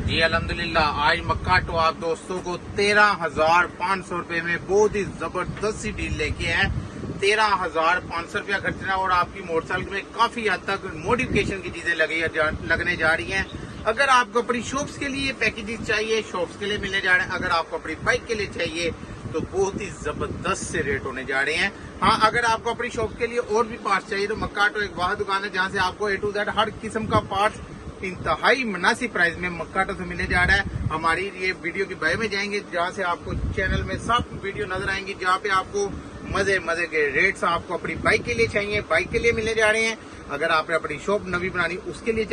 जी अल्हम्दुलिल्लाह। आज मक्का तो आप दोस्तों को 13,500 रुपए में बहुत ही जबरदस्त सी डील लेके आए। 13,500 रुपया खर्चना और आपकी मोटरसाइकिल में काफी हद तक मॉडिफिकेशन की चीजें लगने जा रही हैं। अगर आपको अपनी शॉप्स के लिए पैकेजेस चाहिए, शॉप्स के लिए मिलने जा रहे हैं। अगर आपको अपनी बाइक के लिए चाहिए तो बहुत ही जबरदस्त से रेट होने जा रहे हैं। हाँ, अगर आपको अपनी शॉप के लिए और भी पार्ट्स चाहिए तो मक्का ऑटो एक वाह दुकान है जहाँ से आपको A to Z हर किस्म का पार्ट्स इंतहाई मुनासिब प्राइस में मक्का ऑटो से मिलने जा रहा है। हमारी ये वीडियो की बायो में जाएंगे जहाँ से आपको चैनल में सब वीडियो नजर आएंगी, जहाँ पे आपको मजे मजे के रेट्स आपको अपनी बाइक के लिए चाहिए, बाइक के लिए मिलने जा रहे हैं। अगर आपने अपनी शॉप नवी बनानी उसके लिए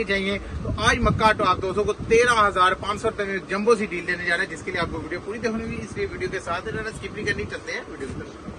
चाहिए तो आज मक्का ऑटो आप दोस्तों को 13,500 रुपए में जंबो सी डील देने जा रहा है, जिसके लिए आपको वीडियो पूरी देखनी होगी। इसलिए वीडियो के साथ रहना, स्किप नहीं करनी। चलते हैं वीडियो की तरफ।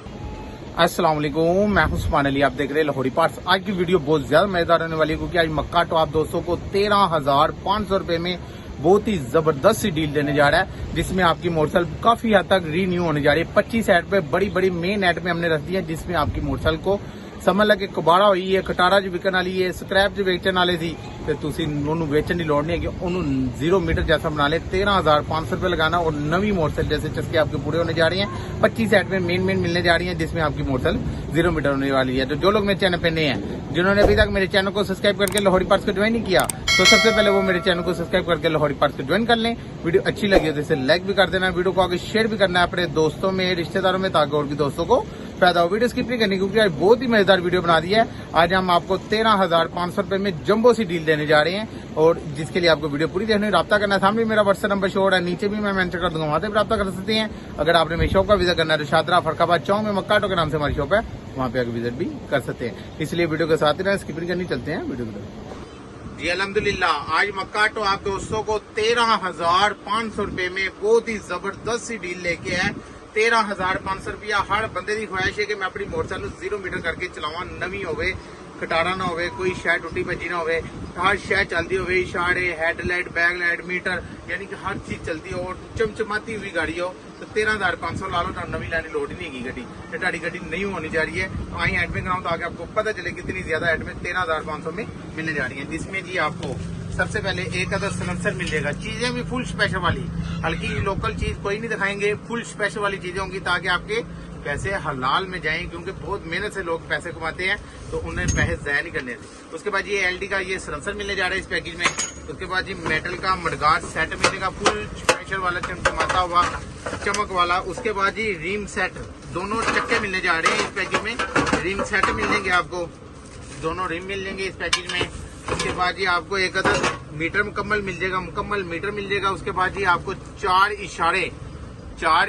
अस्सलाम वालेकुम, मैं हूं उस्मान अली, आप देख रहे हैं लाहौरी पार्ट्स। आज की वीडियो बहुत ज्यादा मजेदार होने वाली है क्योंकि आज मक्का ऑटो आप दोस्तों को 13,500 रुपए में बहुत ही जबरदस्त सी डील देने जा रहा है, जिसमें आपकी मोटरसाइकिल काफी हद तक रीन्यू होने जा रही है। 25 एड पे बड़ी मेन एड में हमने रख दी है, जिसमें आपकी मोटरसाइकिल को समझ लगे कबाड़ा हुई है, कटारा जो विकन वाली है, स्क्रैप जो बेचने वाले थी तो तुसी उन्होंने बेचने की लोड़ नहीं है कि उन्होंने 0 मीटर जैसा बना ले। 13,500 रुपए लगाना और नवी मोटरसाइकिल जैसे चस्के आपके पूरे होने जा रही हैं। 25 एड में मेन मिलने जा रही है, जिसमें आपकी मोटरसाइकिल 0 मीटर होने वाली है। तो जो लोग मेरे चैनल पे नए हैं, जिन्होंने अभी तक मेरे चैनल को सब्सक्राइब करके लाहौरी पार्ट्स को ज्वाइन नहीं किया, तो सबसे पहले वो मेरे चैनल को सब्सक्राइब करके लाहौरी पार्ट्स को ज्वाइन कर लें। वीडियो अच्छी लगी हो तो इसे लाइक भी कर देना, वीडियो को आगे शेयर भी करना है अपने दोस्तों में, रिश्तेदारों में, ताकि और भी दोस्तों को फायदा हो। वीडियो स्किप नहीं करनी क्योंकि आज बहुत ही मजेदार वीडियो बना दी है। आज हम आपको 13,500 रुपए में जंबो सी डील देने जा रहे हैं और जिसके लिए आपको वीडियो पूरी देखनी, रब्ता करना। सामने मेरा व्हाट्सएप नंबर शो हो रहा है, नीचे भी मैं मेंशन कर दूंगा, वहां से भी रब्ता कर सकते हैं। अगर आपने मेरी शॉप का विजिट करना है तो शादरा फरखाबाद चौक में मक्का ऑटो के नाम से हमारी शॉप है, वहां पे आगे विजिट भी कर सकते हैं। इसलिए वीडियो के साथ ही रहना, स्किप नहीं करनी। चलते हैं वीडियो की तरफ। जी अल्हम्दुलिल्लाह। आज मक्का ऑटो आप दोस्तों को 13,500 रुपए में बहुत ही जबरदस्त सी डील लेके आए। 13,500 रुपया हर बंदे की ख्वाहिश है कि मैं अपनी मोटरसाइकिल 0 मीटर करके चलावा, नवी होवे, कटारा ना होवे, कोई शह टुटी भजी ना होवे, हर शह चलती होवे, इशारे, हेडलाइट, बैकलाइट, मीटर, यानी कि हर चीज चलती हो और चमचमाती हुई गाड़ी हो। तो 13,500 ला लो, नवी लाने लोड ही नहीं गड्डी, ताड़ी गड्डी नहीं होनी जा रही है। तो आई एडमिट कराऊं तो आगे आपको पता चले कितनी ज्यादा एडमिट 13,500 में मिलने जा रही है, जिसमें जी आपको सबसे पहले एक अदर सलेंसर मिल जाएगा। चीजें भी फुल स्पेशल वाली, हल्की लोकल चीज कोई नहीं दिखाएंगे, फुल स्पेशल वाली चीजें होंगी ताकि आपके पैसे हलाल में जाएं, क्योंकि बहुत मेहनत से लोग पैसे कमाते हैं तो उन्हें पैसे जाया नहीं करने। उसके बाद ये LD का ये सलेंसर मिलने जा रहा है इस पैकेज में। उसके बाद ये मेटल का मडगार्ड सेट मिलेगा, फुल स्पेशल वाला, चमचमाता हुआ, चमक वाला। उसके बाद ये रिम सेट, दोनों चक्के मिलने जा रहे हैं इस पैकेज में। रिम सेट मिलेंगे आपको, दोनों रिम मिल जाएंगे इस पैकेज में। उसके बाद ये आपको एक अदर मीटर मुकम्मल मिल जाएगा, मुकम्मल मीटर मिल जाएगा। उसके बाद ये आपको 4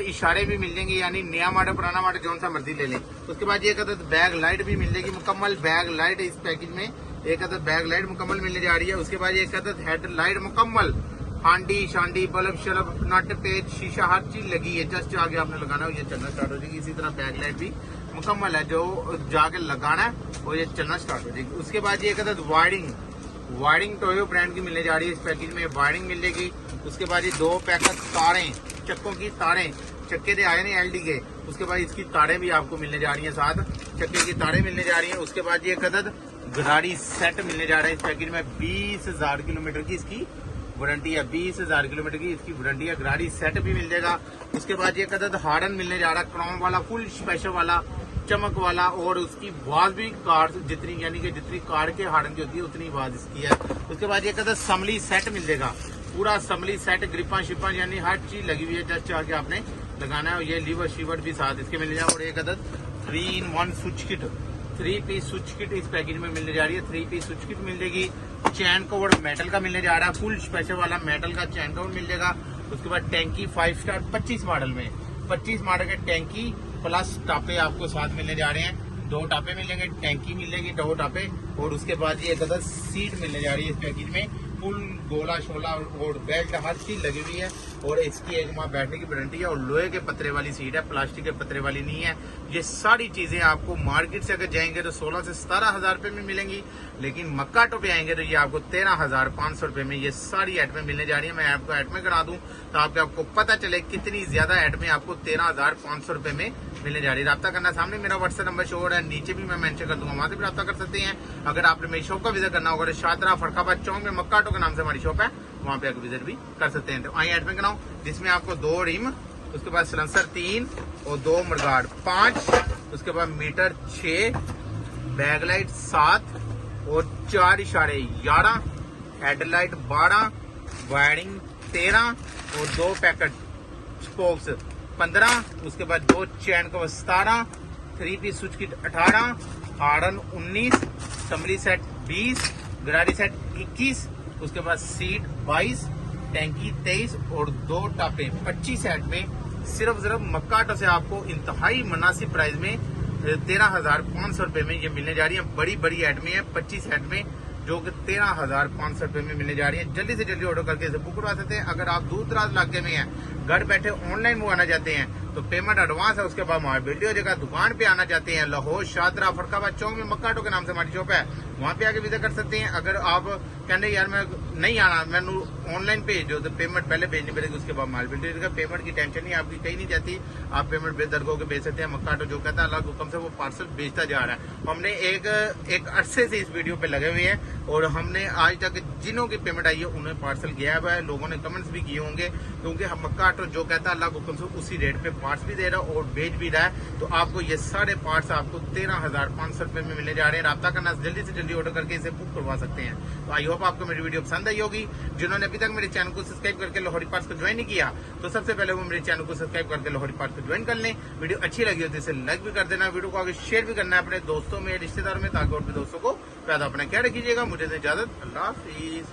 इशारे भी मिल जाएंगे, यानी नया मॉडल पुराना मॉडल जो सा मर्जी ले लें। उसके बाद ये एक अदर बैग लाइट भी मिल जाएगी, मुकम्मल बैग लाइट इस पैकेज में। एक अदर बैग लाइट मुकम्मल मिलने जा रही है। उसके बाद एक अदर हेड लाइट मुकम्मल, हांडी शांडी, बल्ब शलब, नट पेज, शीशा, हर चीज लगी है। जस्ट आगे आपने लगाना है, ये चलना स्टार्ट हो जाएगी। इसी तरह बैग लाइट भी मुकम्मल है, जो जाके लगाना है और ये चलना स्टार्ट हो जाएगी। उसके बाद ये एक अदर वायरिंग टोयो ब्रांड की मिलने जा रही है इस पैकेज में, वायरिंग मिल जाएगी। उसके बाद ये 2 पैकेट तारें, चक्कों की तारें, चक्के दे आए नहीं LD के। उसके बाद इसकी तारें भी आपको मिलने जा रही हैं, साथ चक्के की तारें मिलने जा रही हैं। उसके बाद ये कदर गाड़ी सेट मिलने जा रहा है इस पैकेज में। 20,000 किलोमीटर की इसकी वारंटी है, 20,000 किलोमीटर की इसकी वारंटी है। गाड़ी सेट भी मिल जाएगा। उसके बाद ये कदर हार्डन मिलने जा रहा है, क्रोम वाला, फुल स्पेशल वाला, चमक वाला, और उसकी आवाज भी कार जितनी, यानी कि जितनी कार के हार्डन की होती है उतनी आवाज इसकी है। उसके बाद ये कदर समली सेट मिल जाएगा, पूरा समली सेट, ग्रिपा शिपा यानी हर चीज लगी हुई है। जस्ट आके आपने लगाना है। ये लीवर शीवर भी साथ इसके मिल जाए। और एक other 3-in-1 switch kit, 3 piece switch kit इस पैकेज में मिलने जा रही है। 3 पीस स्विच किट मिल जाएगी। चैन कवर मेटल का मिलने जा रहा है, फुल स्पेशल वाला मेटल का चैन कवर मिल जाएगा। उसके बाद टैंकी 5 स्टार 25 मॉडल में, 25 मॉडल के टैंकी प्लस टापे आपको साथ मिलने जा रहे हैं। 2 टापे मिलेंगे, टैंकी मिलेगी 2 टापे। और उसके बाद ये एक अदर सीट मिलने जा रही है इस पैकेज में, फुल गोला शोला और बेल्ट हर चीज लगी हुई है। और इसकी 1 माह बैठने की वारंटी है। और लोहे के पत्रे वाली सीट है, प्लास्टिक के पत्रे वाली नहीं है। ये सारी चीजें आपको मार्केट से अगर जाएंगे तो 16 से 17,000 रुपए में मिलेंगी, लेकिन मक्का ऑटो पे आएंगे तो ये आपको 13,500 रुपए में ये सारी एटमें मिलने जा रही है। मैं आपको एटमें करा दूं तो आपको पता चले कितनी ज्यादा एटमें आपको 13,500 रुपए में मिलने जा रही है। रब्ता करना, सामने मेरा व्हाट्सएप नंबर शो हो रहा है, नीचे भी मैं मेंशन कर दूंगा, वहां से भी रब्ता कर सकते हैं। अगर आपने मेरी शॉप का विजिट करना होगा तो शादरा फरखाबाद चौक में मक्का ऑटो के नाम से हमारी शॉप है, वहां पे आकर विजिट भी कर सकते हैं। तो आई एडमिन बनाओ, जिसमें आपको 2 रिम, उसके बाद सलेंसर 3 और 2 मडगार्ड 5, उसके बाद मीटर 6, बैकलाइट 7 और 4 इशारे 11, हेडलाइट 12, वायरिंग 13 और 2 पैकेट स्पोक्स 15, उसके बाद 2 chain cover 17, 3 piece switch kit 18, हार्डन 19, समरी सेट 20, गरारी सेट 21, उसके बाद सीट 22, टैंकी 23 और 2 टापे 25 सेट में सिर्फ मक्का ऑटो से आपको इंतहाई मुनासिब प्राइस में 13,500 रुपए में ये मिलने जा रही है। बड़ी बड़ी एडमी है 25 सेट में, जो कि 13,500 रुपए में मिलने जा रही है। जल्दी से जल्दी ऑर्डर करके इसे बुक करवा सकते हैं। अगर आप दूर दराज इलाके में हैं, घर बैठे ऑनलाइन मंगवाना चाहते हैं तो पेमेंट एडवांस है, उसके बाद हमारी वीडियो जगह दुकान पे आना चाहते हैं, लाहौर शादरा फरखाबाद चौक में मक्का ऑटो के नाम से हमारी शॉप है, वहां पे आके विजिट कर सकते हैं। अगर आप कहते यार मैं नहीं आना, मैं ऑनलाइन भेज दो, तो पेमेंट पहले भेजनी पड़ेगी, उसके बाद हमारी वीडियो जगह पेमेंट की टेंशन नहीं, आपकी कहीं नहीं जाती, आप पेमेंट बेदर्द होकर भेज सकते हैं। मक्का ऑटो जो कहता है अल्लाह के हुक्म से वो पार्सल भेजता जा रहा है। हमने एक अरसे से इस वीडियो पे लगे हुए हैं और हमने आज तक जिन्हों की पेमेंट आई है उन्हें पार्सल गया हुआ है। लोगों ने कमेंट्स भी किए होंगे, क्योंकि हम मक्का ऑटो जो कहता है अल्लाह के हुक्म से उसी रेट पे पार्ट्स भी दे रहा है और भेज भी रहा है। तो आपको ये सारे पार्ट्स आपको 13,500 रुपए में मिलने जा रहे हैं। राब्ता करना, जल्दी से जल्दी ऑर्डर करके इसे बुक करवा सकते हैं। तो आई होप आपको मेरी वीडियो पसंद आई होगी। जिन्होंने अभी तक मेरे चैनल को सब्सक्राइब करके लाहौरी पार्ट्स को ज्वाइन नहीं किया, तो सबसे पहले वो मेरे चैनल को सब्सक्राइब करके लाहौरी पार्ट्स को ज्वाइन कर लें। वीडियो अच्छी लगी हो तो इसे लाइक भी कर देना, वीडियो को आगे शेयर भी करना है अपने दोस्तों में, रिश्तेदारों में, ताकि और भी दोस्तों को पैदा अपना क्या रखिएगा। मुझे इजाजत, अल्लाह हाफिज।